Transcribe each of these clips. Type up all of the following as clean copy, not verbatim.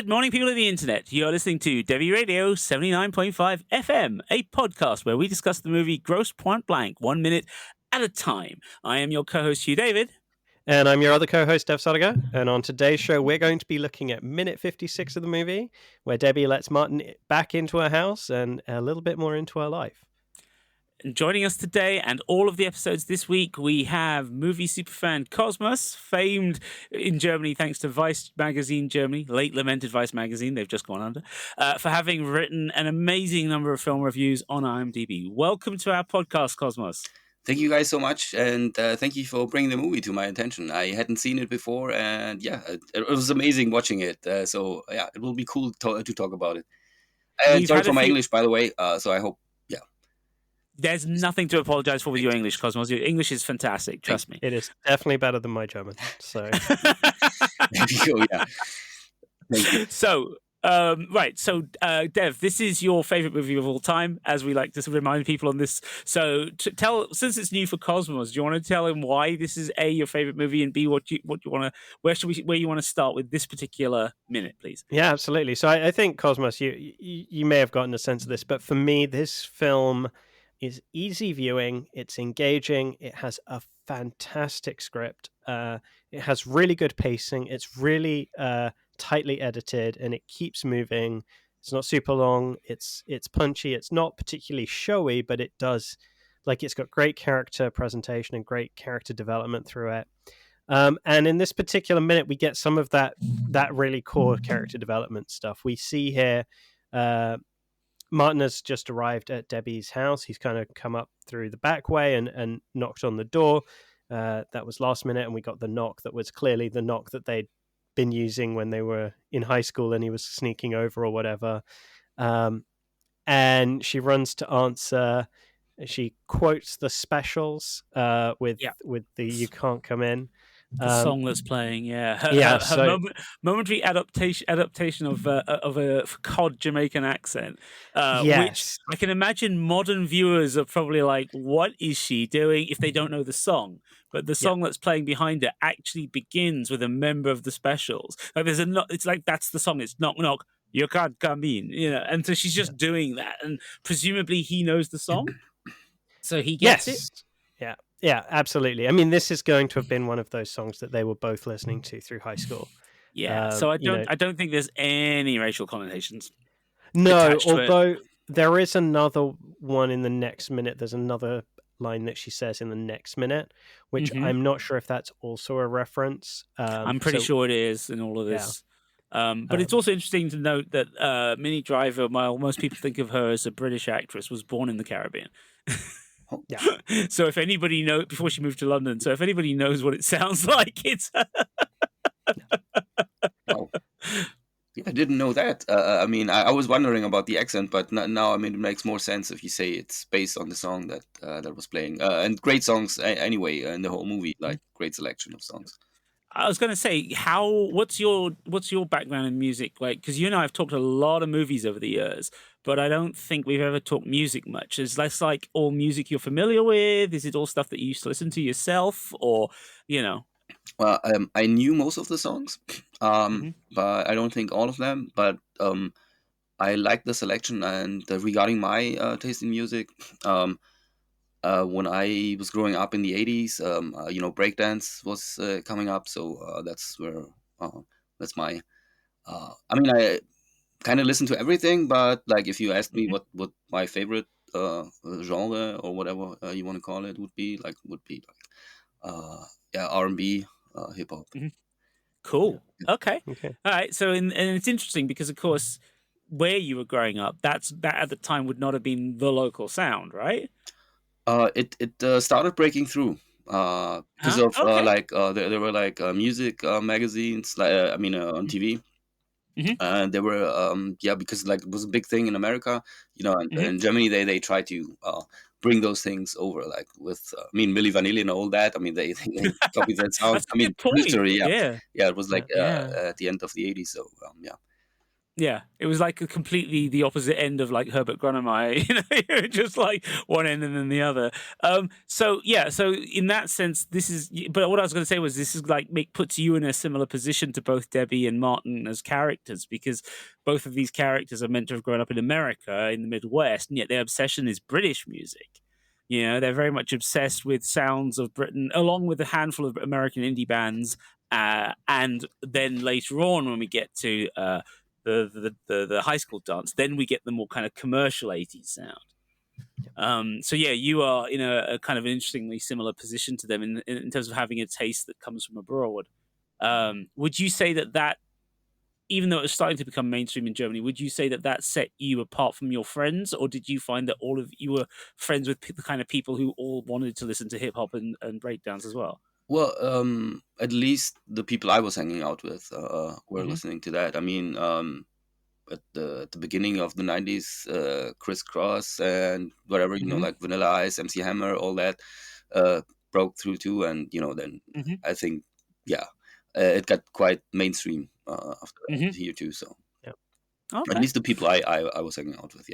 Good morning, people of the internet. You're listening to Debi Radio 79.5 FM, a podcast where we discuss the movie Grosse Pointe Blank 1 minute at a time. I am your co-host, Hugh David. And I'm your other co-host, Dev Sodiga. And on today's show, we're going to be looking at minute 56 of the movie, where Debbie lets Martin back into her house and a little bit more into her life. And joining us today and all of the episodes this week, we have movie superfan Kosmas, famed in Germany thanks to Vice magazine Germany, late lamented Vice magazine, they've just gone under, for having written an amazing number of film reviews on IMDb. Welcome to our podcast, Kosmas. Thank you guys so much, and thank you for bringing the movie to my attention. I hadn't seen it before, and it was amazing watching it. It will be cool to talk about it. And sorry for my English, by the way, so I hope, There's nothing to apologize for with your English, Kosmos. Your English is fantastic, trust me. It is definitely better than my German, so... There you go, yeah. Thank you. So, Dev, this is your favorite movie of all time, as we like to remind people on this. So, since it's new for Cosmos, do you want to tell him why this is A, your favorite movie, and B, where you want to start with this particular minute, please? Yeah, absolutely. So I think, Cosmos, you may have gotten a sense of this, but for me, this film is easy viewing, it's engaging, it has a fantastic script, it has really good pacing, it's really tightly edited, and it keeps moving. It's not super long, it's punchy, it's not particularly showy, but it does, it's got great character presentation and great character development through it. And in this particular minute, we get some of that really core character development stuff. We see here Martin has just arrived at Debbie's house. He's kind of come up through the back way and knocked on the door. That was last minute, and we got the knock that was clearly the knock that they'd been using when they were in high school and he was sneaking over or whatever. And she runs to answer. She quotes the Specials with the "You Can't Come In." The song that's playing, her momentary adaptation of a cod Jamaican accent, which I can imagine modern viewers are probably like, "What is she doing?" if they don't know the song. But the song that's playing behind her actually begins with a member of the Specials. Like it's like that's the song. It's knock knock, you can't come in, And so she's just doing that, and presumably he knows the song, so he gets it. Yeah, absolutely. I mean, this is going to have been one of those songs that they were both listening to through high school. Yeah, so I don't think there's any racial connotations. No, although there is another one in the next minute. There's another line that she says in the next minute, which I'm not sure if that's also a reference. I'm pretty sure it is in all of this. Yeah. But it's also interesting to note that Minnie Driver, while most people think of her as a British actress, was born in the Caribbean. Yeah. So if anybody knows, before she moved to London, so if anybody knows what it sounds like, it's. Oh. I didn't know that. I was wondering about the accent, but now, it makes more sense if you say it's based on the song that was playing. And great songs anyway in the whole movie, great selection of songs. I was going to say, what's your background in music? Because you and I have talked a lot of movies over the years, but I don't think we've ever talked music much. Is this all music you're familiar with? Is it all stuff that you used to listen to yourself, or Well, I knew most of the songs, but I don't think all of them. But I like the selection, and regarding my taste in music, when I was growing up in the 80s, breakdance was coming up, so that's where that's my. I kind of listen to everything, but if you ask me what my favorite genre or whatever you want to call it would be R&B, hip hop. Mm-hmm. Cool. Okay. All right. So and it's interesting because of course where you were growing up, that at the time would not have been the local sound, right? It started breaking through because of there were music magazines on TV. And they were because it was a big thing in America, and in Germany they try to bring those things over, with Milli Vanilli and all that. They copied that sound. Literally, it was at the end of the 80s. So Yeah, it was like a completely the opposite end of like Herbert Grönemeyer, just like one end and then the other. So in that sense, this is. But what I was going to say was this is like puts you in a similar position to both Debbie and Martin as characters, because both of these characters are meant to have grown up in America in the Midwest, and yet their obsession is British music. They're very much obsessed with sounds of Britain, along with a handful of American indie bands, and then later on when we get to the high school dance, then we get the more kind of commercial 80s sound. So yeah, you are in a kind of interestingly similar position to them in terms of having a taste that comes from abroad. Would you say that even though it was starting to become mainstream in Germany, would you say that set you apart from your friends, or did you find that all of you were friends with the kind of people who all wanted to listen to hip hop and breakdance as well? Well, at least the people I was hanging out with were listening to that. I mean, at the beginning of the 90s, Criss Cross and whatever, like Vanilla Ice, MC Hammer, all that broke through too. And, then I think, it got quite mainstream after here too. So, at least the people I was hanging out with,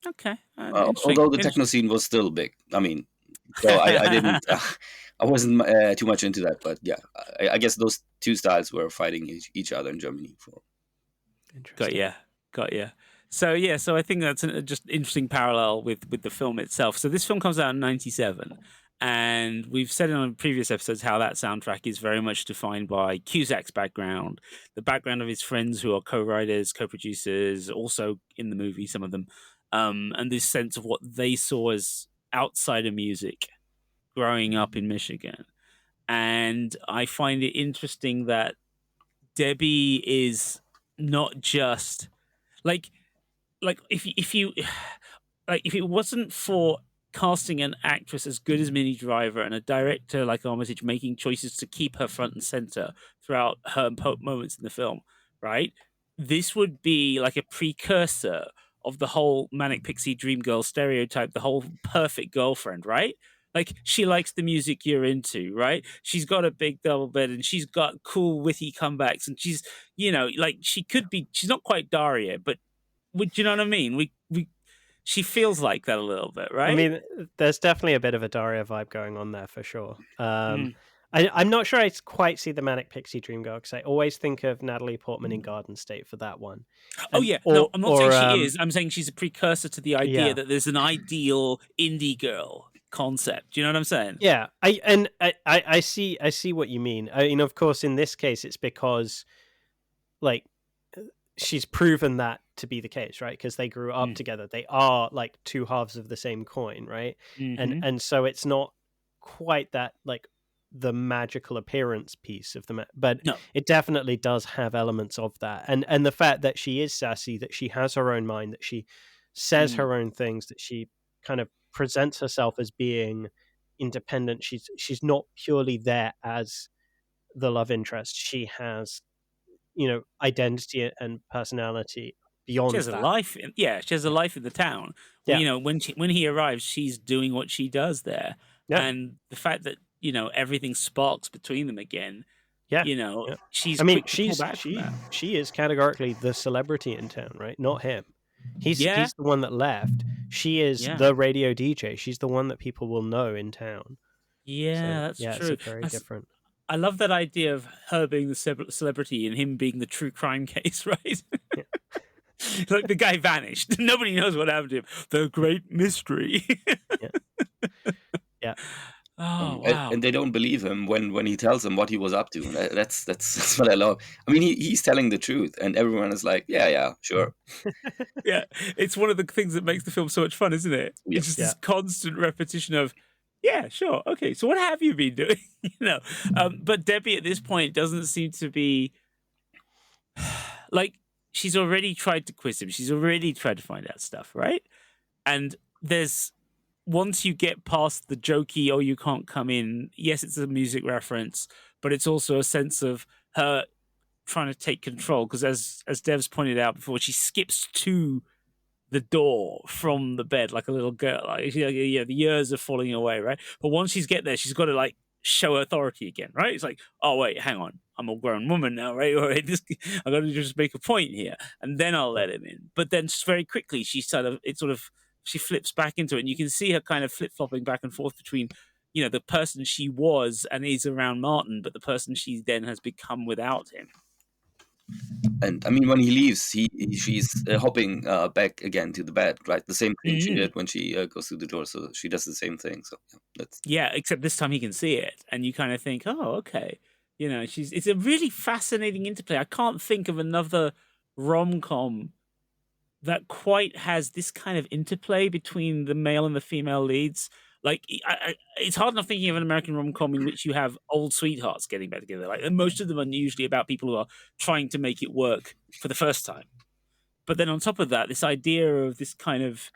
Okay. Although the techno scene was still big. I mean, so I didn't, I wasn't too much into that, but yeah, I guess those two styles were fighting each other in Germany for. Got ya. So I think that's just interesting parallel with the film itself. So this film comes out in 97, and we've said in previous episodes how that soundtrack is very much defined by Cusack's background, the background of his friends who are co-writers, co-producers, also in the movie, some of them, and this sense of what they saw as outsider music growing up in Michigan. And I find it interesting that Debbie is not just like if it wasn't for casting an actress as good as Minnie Driver and a director like Armitage making choices to keep her front and center throughout her moments in the film, right? This would be like a precursor of the whole manic pixie dream girl stereotype, the whole perfect girlfriend, right? Like, she likes the music you're into, right? She's got a big double bed and she's got cool, witty comebacks. And she's, like, she's not quite Daria, but would you know what I mean? She feels like that a little bit, right? I mean, there's definitely a bit of a Daria vibe going on there for sure. I'm not sure I quite see the Manic Pixie Dream Girl, because I always think of Natalie Portman in Garden State for that one. I'm not saying she is. I'm saying she's a precursor to the idea that there's an ideal indie girl concept. Do you know what I'm saying? Yeah, I see what you mean. Of course, in this case, it's because, like, she's proven that to be the case, right? Because they grew up together. They are like two halves of the same coin, right? And so it's not quite that, like, the magical appearance piece of the but it definitely does have elements of that, and the fact that she is sassy, that she has her own mind, that she says her own things, that she kind of presents herself as being independent. She's not purely there as the love interest. She has, identity and personality beyond she has that. A life she has a life in the town. When he arrives, she's doing what she does there, and the fact that everything sparks between them again. She's. I mean, she is categorically the celebrity in town, right? Not him. He's the one that left. She is the radio DJ. She's the one that people will know in town. Yeah, so, that's true. It's very different. I love that idea of her being the celebrity and him being the true crime case, right? Like, the guy vanished. Nobody knows what happened to him. The great mystery. Yeah. Oh, wow. And they don't believe him when he tells them what he was up to. That's what I love. I mean, he's telling the truth, and everyone is like, yeah, sure. Yeah, it's one of the things that makes the film so much fun, isn't it? Yeah. It's just this constant repetition of, yeah, sure, okay, so what have you been doing? But Debbie at this point doesn't seem to be like, she's already tried to quiz him. She's already tried to find out stuff, right? And once you get past the jokey, oh, you can't come in, yes, it's a music reference, but it's also a sense of her trying to take control, because as Dev's pointed out before, she skips to the door from the bed like a little girl. Like, the years are falling away, right? But once she's get there, she's got to, like, show authority again, right? It's like, oh wait, hang on, I'm a grown woman now, right? Or I got to just make a point here, and then I'll let him in. But then very quickly, she flips back into it, and you can see her kind of flip flopping back and forth between, the person she was and is around Martin, but the person she then has become without him. And I mean, when he leaves, she's hopping back again to the bed, right? The same thing she did when she goes through the door. So she does the same thing. So except this time he can see it, and you kind of think, oh, okay, it's a really fascinating interplay. I can't think of another rom-com that quite has this kind of interplay between the male and the female leads. Like, it's hard enough thinking of an American rom-com in which you have old sweethearts getting back together. Like, and most of them are usually about people who are trying to make it work for the first time. But then on top of that, this idea of this kind of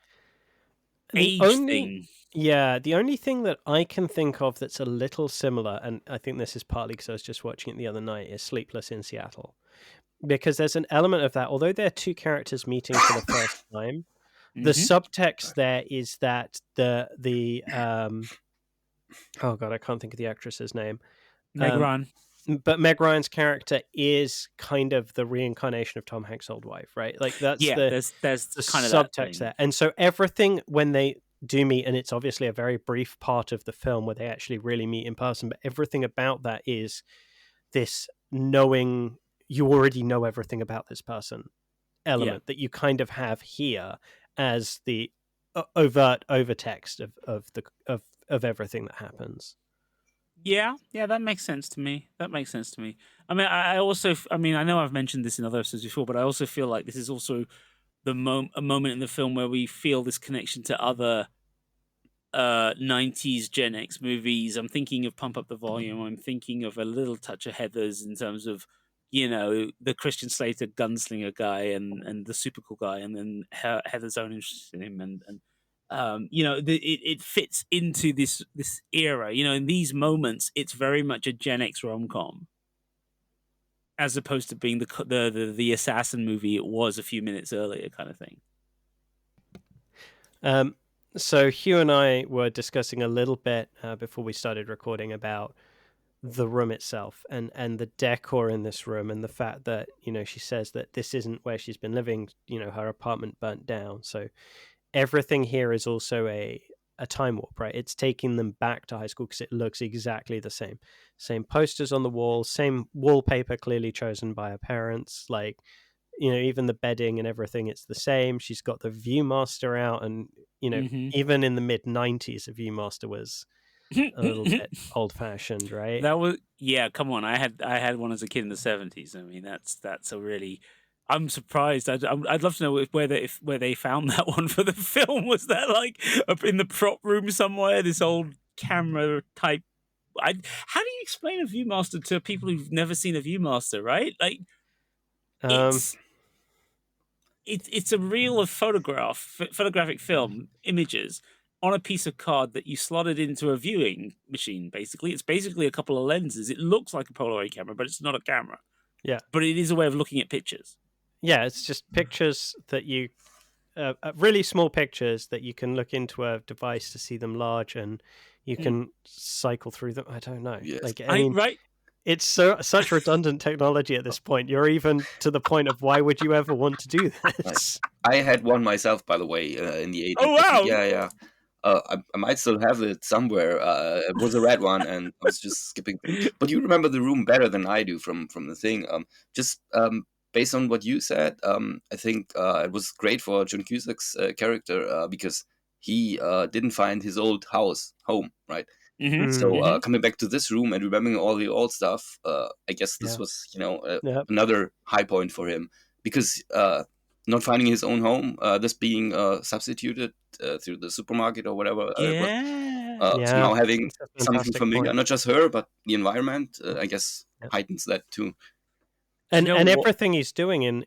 age thing. Yeah, the only thing that I can think of that's a little similar, and I think this is partly because I was just watching it the other night, is Sleepless in Seattle. Because there's an element of that, although they're two characters meeting for the first time, the subtext there is that the oh god, I can't think of the actress's name. Meg Ryan. But Meg Ryan's character is kind of the reincarnation of Tom Hanks' old wife, right? Like that's there's the kind of subtext there. And so everything when they do meet, and it's obviously a very brief part of the film where they actually really meet in person, but everything about that is this knowing you already know everything about this person element that you kind of have here as the overt overtext of everything that happens. Yeah, that makes sense to me. I mean, I know I've mentioned this in other episodes before, but I also feel like this is also a moment in the film where we feel this connection to other 90s Gen X movies. I'm thinking of Pump Up the Volume. I'm thinking of a little touch of Heathers in terms of, the Christian Slater gunslinger guy and the super cool guy, and then Heather's own interest in him, and it fits into this era. In these moments, it's very much a Gen X rom-com, as opposed to being the assassin movie it was a few minutes earlier, kind of thing. So Hugh and I were discussing a little bit before we started recording about the room itself and the decor in this room, and the fact that she says that this isn't where she's been living. Her apartment burnt down, so everything here is also a time warp, right? It's taking them back to high school because it looks exactly the same posters on the wall, same wallpaper clearly chosen by her parents, like even the bedding and everything, it's the same. She's got the Viewmaster out, and even in the mid-90s a Viewmaster was a little bit old-fashioned, right? That was come on, I had one as a kid in the 70s. I mean, that's a really, I'm surprised. I'd love to know where they found that one for the film. Was that like up in the prop room somewhere? This old camera type. How do you explain a Viewmaster to people who've never seen a Viewmaster? Right? Like, it's a reel of photographic film images on a piece of card that you slotted into a viewing machine. Basically, it's basically a couple of lenses. It looks like a Polaroid camera, but it's not a camera. Yeah, but it is a way of looking at pictures. Yeah, it's just pictures that you, really small pictures that you can look into a device to see them large, and you can cycle through them. I don't know. Yes. Like, I mean, right? It's such redundant technology at this point. You're even to the point of why would you ever want to do this? I had one myself, by the way, in the 80s. Oh, wow! Yeah. I might still have it somewhere. It was a red one, and I was just skipping. But you remember the room better than I do from the thing. Based on what you said, I think it was great for John Cusack's character because he didn't find his old home, right? Mm-hmm. So coming back to this room and remembering all the old stuff, I guess this was, another high point for him, because not finding his own home, this being substituted through the supermarket or whatever. So now having something familiar, point. Not just her, but the environment, I guess heightens that too. And everything he's doing,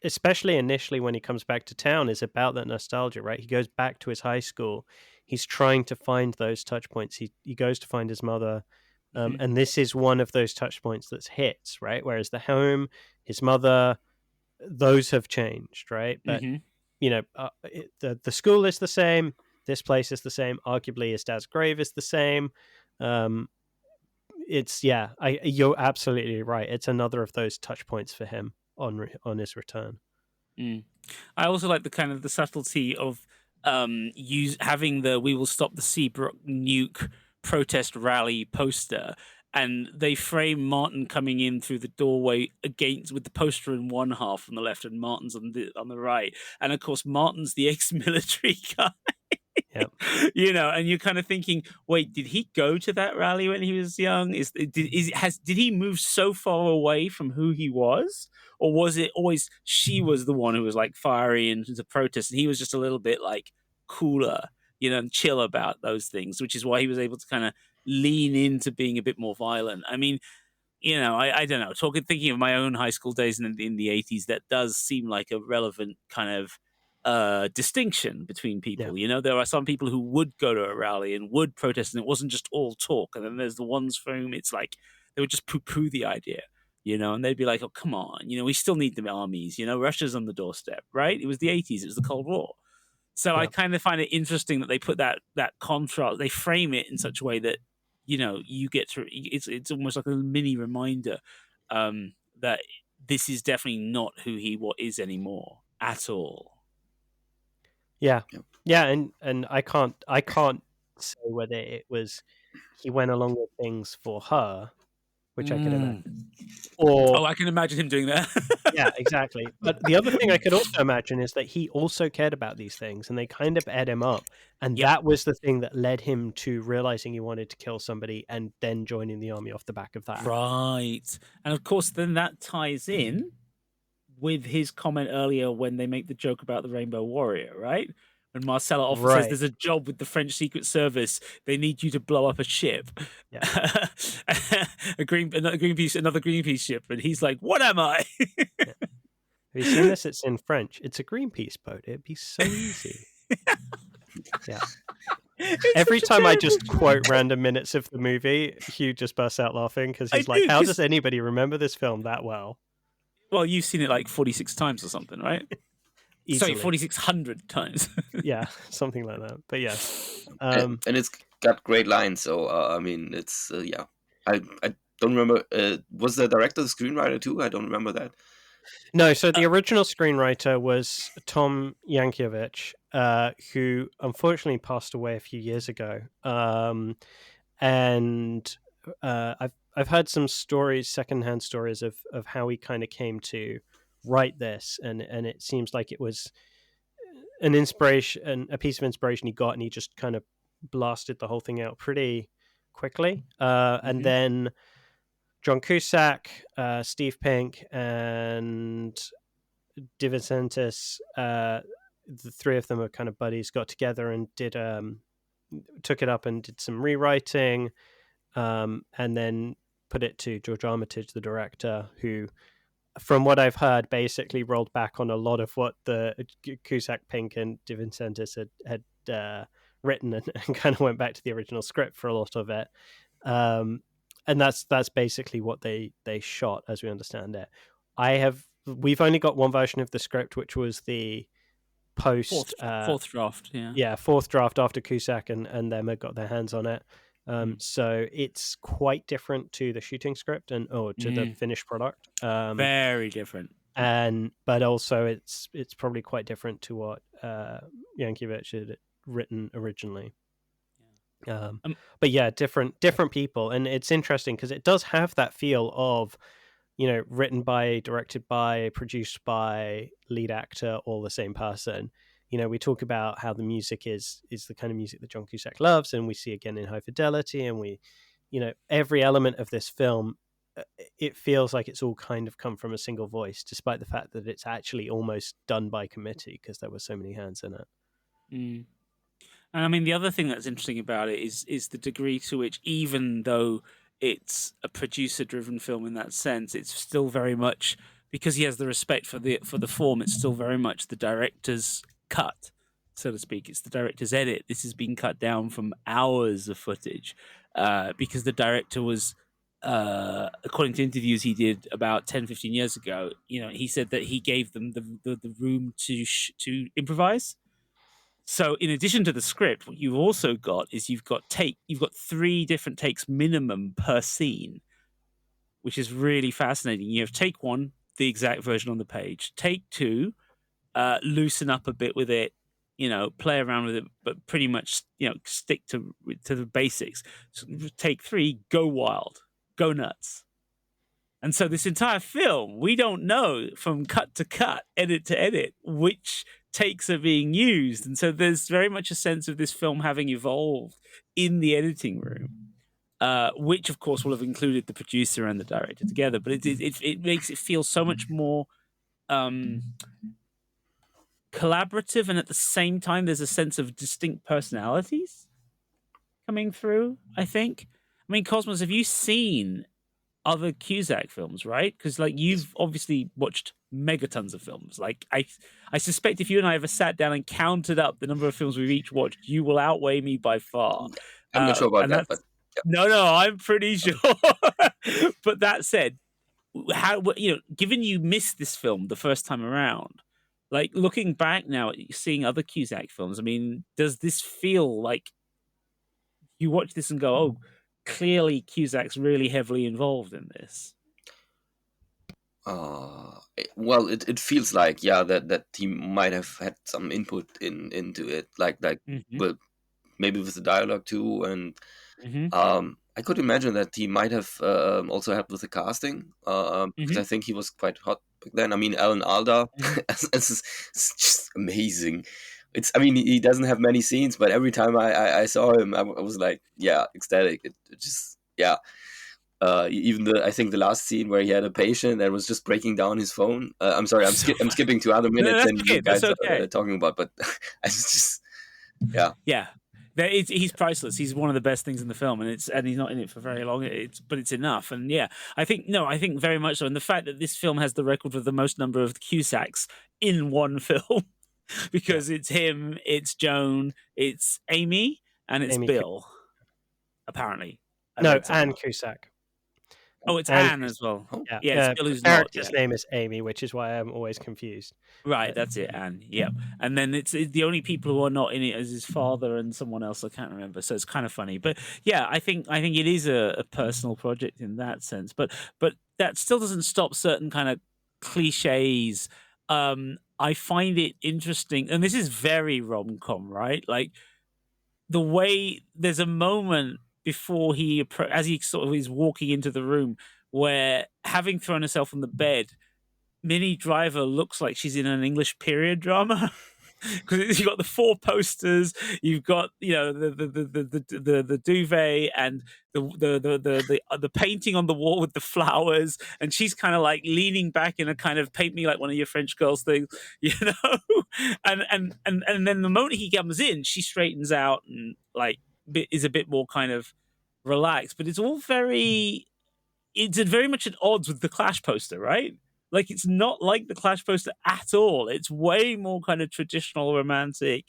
especially initially when he comes back to town, is about that nostalgia, right? He goes back to his high school. He's trying to find those touch points. He goes to find his mother. And this is one of those touch points that's hits, right? Whereas the home, his mother, those have changed, right? But, the school is the same. This place is the same. Arguably, his dad's grave is the same. you're absolutely right. It's another of those touch points for him on his return. I also like the kind of the subtlety of having the "We will stop the Seabrook nuke" protest rally poster, and they frame Martin coming in through the doorway with the poster in one half on the left and Martin's on the right, and of course Martin's the ex-military guy. Yep. And you're kind of thinking, wait, did he go to that rally when he was young? Did he move so far away from who he was? Or was it always she was the one who was like fiery and into protest, and he was just a little bit like cooler, and chill about those things, which is why he was able to kind of lean into being a bit more violent. I mean, I don't know. Thinking of my own high school days in the 80s, that does seem like a relevant kind of distinction between people. There are some people who would go to a rally and would protest, and it wasn't just all talk. And then there's the ones for whom it's like they would just poo-poo the idea, and they'd be like, "Oh, come on, we still need the armies. Russia's on the doorstep, right? It was the 80s. It was the Cold War." So I kind of find it interesting that they put that contrast. They frame it in such a way that you get to. It's almost like a mini reminder that this is definitely not who he is anymore at all. Yeah, and I can't say whether it was he went along with things for her, which I can imagine, or I can imagine him doing that. Yeah, exactly. But the other thing I could also imagine is that he also cared about these things, and they kind of ed him up, and that was the thing that led him to realizing he wanted to kill somebody, and then joining the army off the back of that. Right, and of course, then that ties in with his comment earlier when they make the joke about the Rainbow Warrior, right? When Marcella often says there's a job with the French Secret Service, they need you to blow up a ship. Yeah. another Greenpeace ship, and he's like, "What am I?" Have you seen this? It's in French. It's a Greenpeace boat. It'd be so easy. Yeah. Every time I just quote random minutes of the movie, Hugh just bursts out laughing because he's like, "How does anybody remember this film that well?" Well, you've seen it like 46 times or something, right? Easily. Sorry, 4,600 times. Yeah, something like that. But yes. And it's got great lines. So, I mean, it's, I don't remember. Was the director the screenwriter too? I don't remember that. No, so the original screenwriter was Tom Yankiewicz, who unfortunately passed away a few years ago. And I've heard some stories, secondhand stories of how he kind of came to write this, and it seems like it was an inspiration, a piece of inspiration he got, and he just kind of blasted the whole thing out pretty quickly. And then John Cusack, Steve Pink, and DeVincentis, the three of them are kind of buddies, got together and took it up and did some rewriting, and then put it to George Armitage, the director, who, from what I've heard, basically rolled back on a lot of what the Cusack, Pink, and DeVincentis had written, and kind of went back to the original script for a lot of it. And that's basically what they shot, as we understand it. We've only got one version of the script, which was the fourth draft. Fourth draft after Cusack and them had got their hands on it. So it's quite different to the shooting script to the finished product. Very different. But also it's probably quite different to what Yankiewicz had written originally. But yeah, different people, and it's interesting because it does have that feel of, written by, directed by, produced by, lead actor, all the same person. We talk about how the music is the kind of music that John Cusack loves, and we see again in High Fidelity, and we, every element of this film, it feels like it's all kind of come from a single voice, despite the fact that it's actually almost done by committee because there were so many hands in it. And I mean, the other thing that's interesting about it is the degree to which, even though it's a producer-driven film in that sense, it's still very much, because he has the respect for the form, it's still very much the director's cut, so to speak. It's the director's edit. This has been cut down from hours of footage because the director was, according to interviews he did about 10-15 years ago, he said that he gave them the room to improvise. So in addition to the script, what you've also got is you've got 3 different takes minimum per scene, which is really fascinating. You have take 1, the exact version on the page. Take 2, loosen up a bit with it, play around with it, but pretty much, stick to the basics. So take 3, go wild, go nuts. And so this entire film, we don't know from cut to cut, edit to edit, which takes are being used. And so there's very much a sense of this film having evolved in the editing room, which, of course, will have included the producer and the director together. But it makes it feel so much more collaborative. And at the same time, there's a sense of distinct personalities coming through, I think. I mean, Kosmas, have you seen other Cusack films, right? Because you've obviously watched megatons of films. I suspect if you and I ever sat down and counted up the number of films we've each watched, you will outweigh me by far. I'm not sure about that, but no, I'm pretty sure. But that said, given you missed this film the first time around, looking back now at seeing other Cusack films, I mean, does this feel like you watch this and go, oh, clearly Cusack's really heavily involved in this? Well, it feels like that he might have had some input into it, well, maybe with the dialogue too, and I could imagine that he might have also helped with the casting, because I think he was quite hot back then. I mean, Alan Alda is just amazing. He doesn't have many scenes, but every time I saw him, I was like, ecstatic. It just, even I think the last scene where he had a patient that was just breaking down his phone. I'm sorry, I'm skipping 2 other minutes and you guys are talking about, but I just, yeah. He's priceless. He's one of the best things in the film, and he's not in it for very long. But it's enough, and I think very much so. And the fact that this film has the record of the most number of Cusacks in one film. Because it's him, it's Joan, it's Amy, and it's Bill, apparently. Anne Cusack. Oh, it's Anne as well. Yeah, Bill who's character's name is Amy, which is why I'm always confused. Right, that's it, Anne. Yeah, and then it's the only people who are not in it is his father and someone else I can't remember. So it's kind of funny, but I think it is a personal project in that sense. But that still doesn't stop certain kind of cliches. I find it interesting, and this is very rom-com, right? The way there's a moment before as he sort of is walking into the room, where, having thrown herself on the bed, Minnie Driver looks like she's in an English period drama. Because you've got the 4 posters, you've got the duvet and the painting on the wall with the flowers, and she's kind of leaning back in a kind of paint me like one of your French girls thing, and then the moment he comes in, she straightens out and is a bit more kind of relaxed, but it's very much at odds with the Clash poster, right? It's not like the Clash poster at all. It's way more kind of traditional romantic,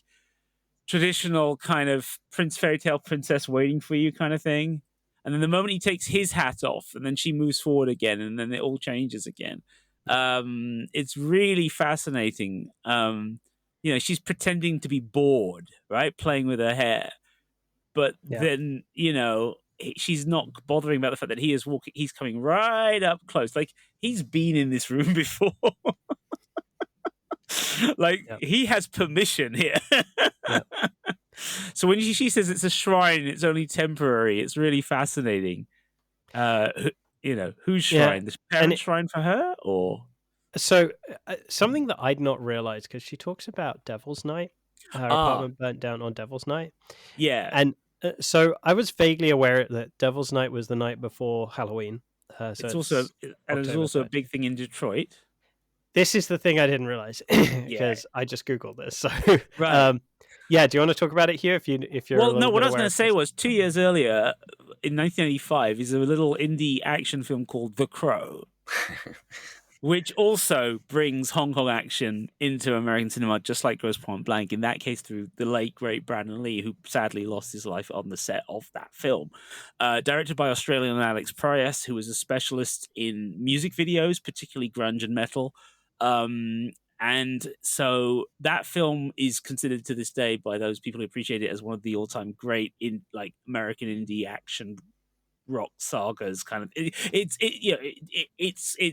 traditional kind of fairy tale princess waiting for you kind of thing. And then the moment he takes his hat off, and then she moves forward again, and then it all changes again. It's really fascinating. She's pretending to be bored, right? Playing with her hair. But then, she's not bothering about the fact that he's coming right up close. He's been in this room before. He has permission here. So when she says it's a shrine, it's only temporary. It's really fascinating. Whose shrine? The parents' shrine for her, or? So something that I'd not realized, because she talks about Devil's Night. Her apartment burnt down on Devil's Night. Yeah. And so I was vaguely aware that Devil's Night was the night before Halloween. So it's also a big thing in Detroit. This is the thing I didn't realize, because I just Googled this. So, right. Do you want to talk about it here? If you're well, no. What I was going to say was 2 years earlier, in 1985, is a little indie action film called The Crow, which also brings Hong Kong action into American cinema, just like Grosse Pointe Blank, in that case through the late, great Brandon Lee, who sadly lost his life on the set of that film. Directed by Australian Alex Proyas, who was a specialist in music videos, particularly grunge and metal. And so that film is considered to this day by those people who appreciate it as one of the all-time great in like American indie action rock sagas. Kind of, it's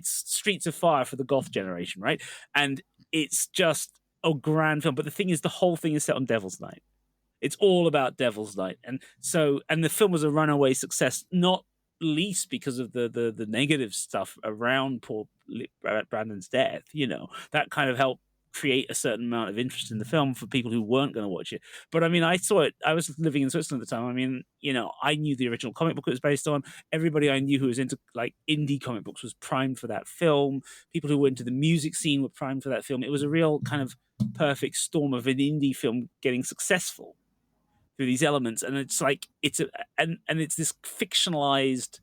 Streets of Fire for the goth generation, right? And it's just a grand film. But the thing is, the whole thing is set on Devil's Night. It's all about Devil's Night, and the film was a runaway success, not least because of the negative stuff around poor Brandon's death. That kind of helped create a certain amount of interest in the film for people who weren't going to watch it. But I mean, I saw it. I was living in Switzerland at the time. I mean, I knew the original comic book it was based on. Everybody I knew who was into like indie comic books was primed for that film. People who were into the music scene were primed for that film. It was a real kind of perfect storm of an indie film getting successful through these elements, and it's like it's this fictionalized,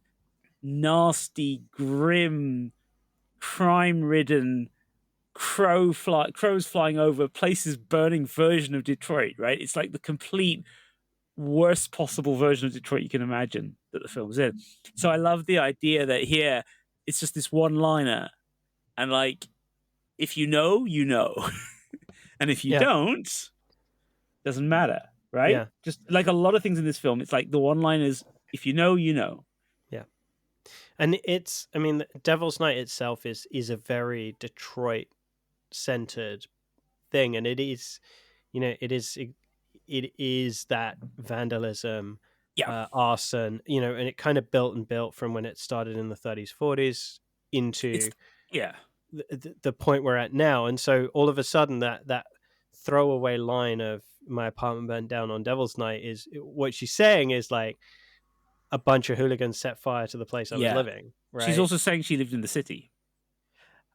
nasty, grim, crime-ridden, crows flying over, places burning version of Detroit. Right? It's like the complete worst possible version of Detroit you can imagine that the film's in. So I love the idea that here it's just this one-liner, and like if you know, and if you don't, doesn't matter. Right? Yeah. Just like a lot of things in this film, it's like the one-liners, if you know, you know. Yeah. And Devil's Night itself is a very Detroit-centered thing, and it is that vandalism, arson, and it kind of built from when it started in the 30s, 40s into the point we're at now. And so all of a sudden that throwaway line of my apartment burnt down on Devil's Night is what she's saying is like a bunch of hooligans set fire to the place I was living. Right? She's also saying she lived in the city.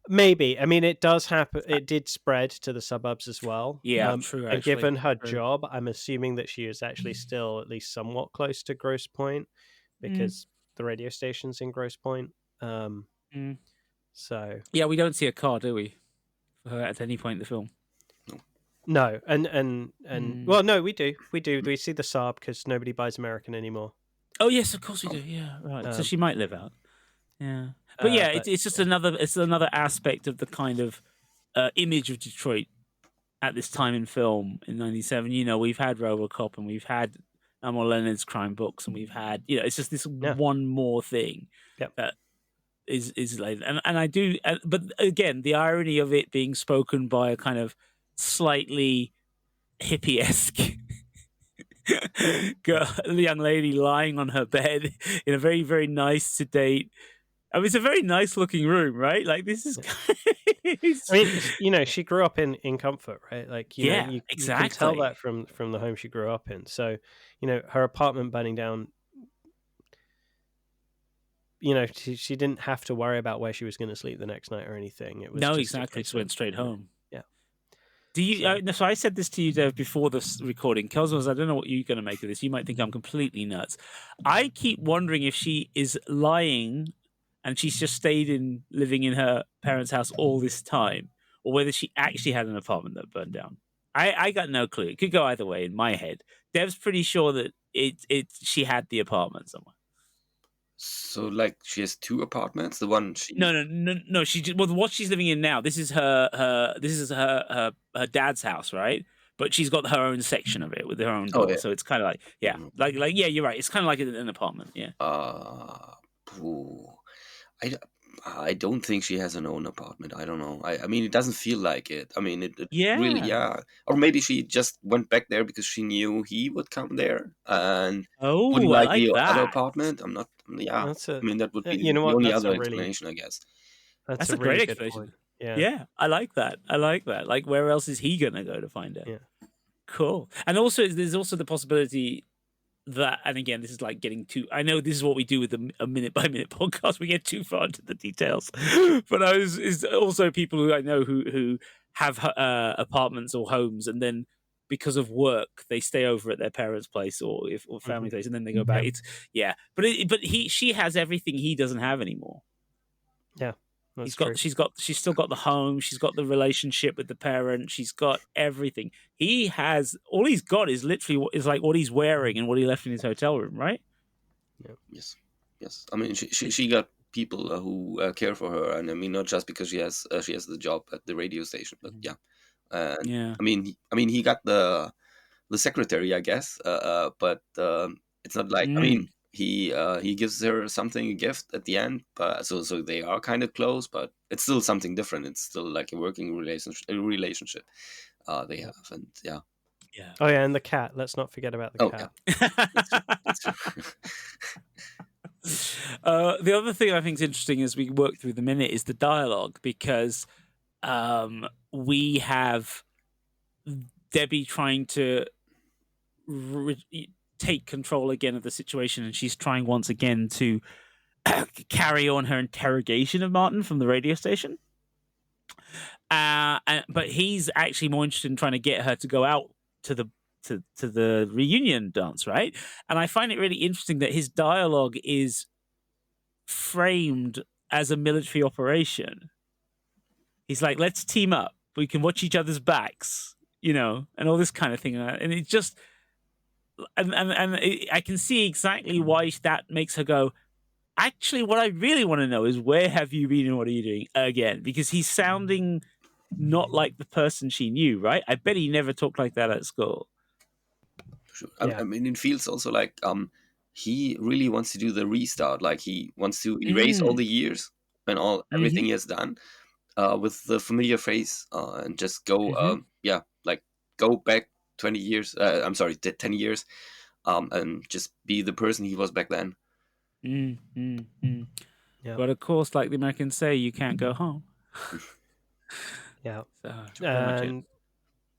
Maybe. I mean, it does happen. It did spread to the suburbs as well. Yeah, true. And given her job, I'm assuming that she is actually still at least somewhat close to Grosse Pointe because the radio station's in Grosse Pointe. So yeah, we don't see a car, do we, for her at any point in the film? No, and well, no, we do. We see the Saab because nobody buys American anymore. Oh yes, of course we do. Yeah, right. So she might live out. Yeah, but it's just another aspect of the kind of image of Detroit at this time in film in '97. We've had RoboCop and we've had Elmore Leonard's crime books, and we've had it's just this one more thing that is like, and I do. But again, the irony of it being spoken by a kind of slightly hippie-esque young lady lying on her bed in a very, very nice, sedate. I mean, it's a very nice looking room, right? Like this is. I mean, she grew up in comfort, right? Like, you exactly. You can tell that from the home she grew up in. So, her apartment burning down. She didn't have to worry about where she was going to sleep the next night or anything. It was exactly. She went straight home. Yeah. Do you? So I said this to you, Dev, before this recording. Kosmas, I don't know what you're going to make of this. You might think I'm completely nuts. I keep wondering if she is lying, and she's just stayed living in her parents' house all this time, or whether she actually had an apartment that burned down. I got no clue. It could go either way in my head. Dev's pretty sure that she had the apartment somewhere. So, like, she has two apartments. The one she no. What she's living in now. This is her dad's house, right? But she's got her own section of it with her own door. So it's kind of like, you're right. It's kind of like an apartment. Yeah. I don't think she has an own apartment. I don't know. I mean, it doesn't feel like it. I mean, it really, or maybe she just went back there because she knew he would come there and wouldn't like the other apartment. I'm not. Yeah, I mean, that would be the only other explanation, I guess. That's a great explanation. Yeah, I like that. Like, where else is he gonna go to find out? Yeah, cool. And also, there's also the possibility that, and again, this is like getting too. I know this is what we do with a minute by minute podcast. We get too far into the details, but is also people who I know who have apartments or homes, and then because of work they stay over at their parents' place or family place, and then they go back. She has everything he doesn't have anymore. Yeah. She's still got the home. She's got the relationship with the parent. She's got everything. All he's got is literally like what he's wearing and what he left in his hotel room, right? Yeah. Yes. I mean, she got people who care for her, and I mean not just because she has the job at the radio station, but yeah, and I mean he got the secretary, I guess, but it's not like I mean he gives her a gift at the end, but so they are kind of close, but it's still something different. It's still like a working relationship they have, and yeah. Oh yeah, and the cat. Let's not forget about the cat. Yeah. That's true. The other thing I think is interesting as we work through the minute is the dialogue, because we have Debbie trying to take control again of the situation, and she's trying once again to carry on her interrogation of Martin from the radio station. But he's actually more interested in trying to get her to go out to the reunion dance, right? And I find it really interesting that his dialogue is framed as a military operation. He's like, let's team up. We can watch each other's backs, and all this kind of thing. And it just, and I can see exactly why that makes her go, actually, what I really want to know is, where have you been and what are you doing again? Because he's sounding not like the person she knew, right? I bet he never talked like that at school. Sure. Yeah. I mean, it feels also like he really wants to do the restart. Like he wants to erase all the years and everything he has done with the familiar face and just go, go back 20 years. 10 years, and just be the person he was back then. Yeah. But of course, like the Americans say, you can't go home. Yeah. And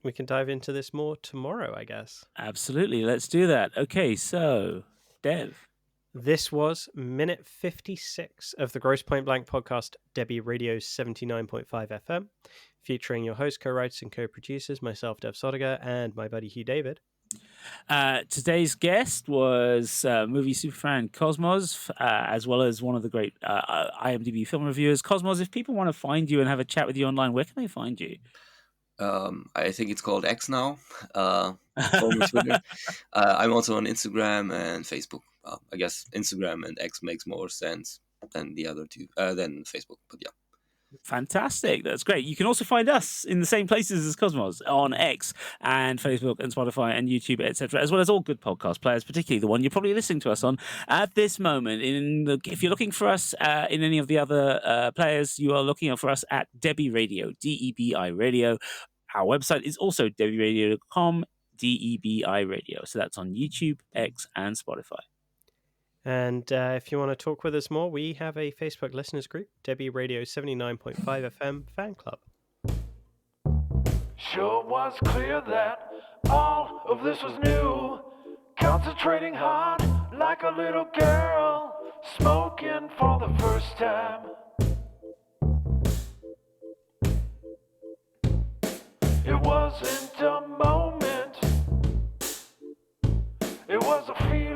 we can dive into this more tomorrow, I guess. Absolutely. Let's do that. Okay, so, Dev. This was minute 56 of the Grosse Pointe Blank podcast, Debi Radio 79.5 FM, featuring your host, co-writers, and co-producers, myself, Dev Soderger, and my buddy Hugh David. Today's guest was movie superfan Kosmas, as well as one of the great IMDb film reviewers. Kosmas, if people want to find you and have a chat with you online, where can they find you? I think it's called X now. Former Twitter. I'm also on Instagram and Facebook. I guess Instagram and X makes more sense than the other two, than Facebook. But yeah. Fantastic. That's great. You can also find us in the same places as Kosmos on X and Facebook and Spotify and YouTube, etc., as well as all good podcast players, particularly the one you're probably listening to us on at this moment. If you're looking for us in any of the other players, you are looking for us at Debi Radio, DEBI Radio. Our website is also debiradio.com, DEBI Radio. So that's on YouTube, X, and Spotify. And if you want to talk with us more, we have a Facebook listeners group, Debi Radio 79.5 FM Fan Club. Sure was clear that all of this was new. Concentrating hard like a little girl, smoking for the first time. It wasn't a moment, it was a feeling.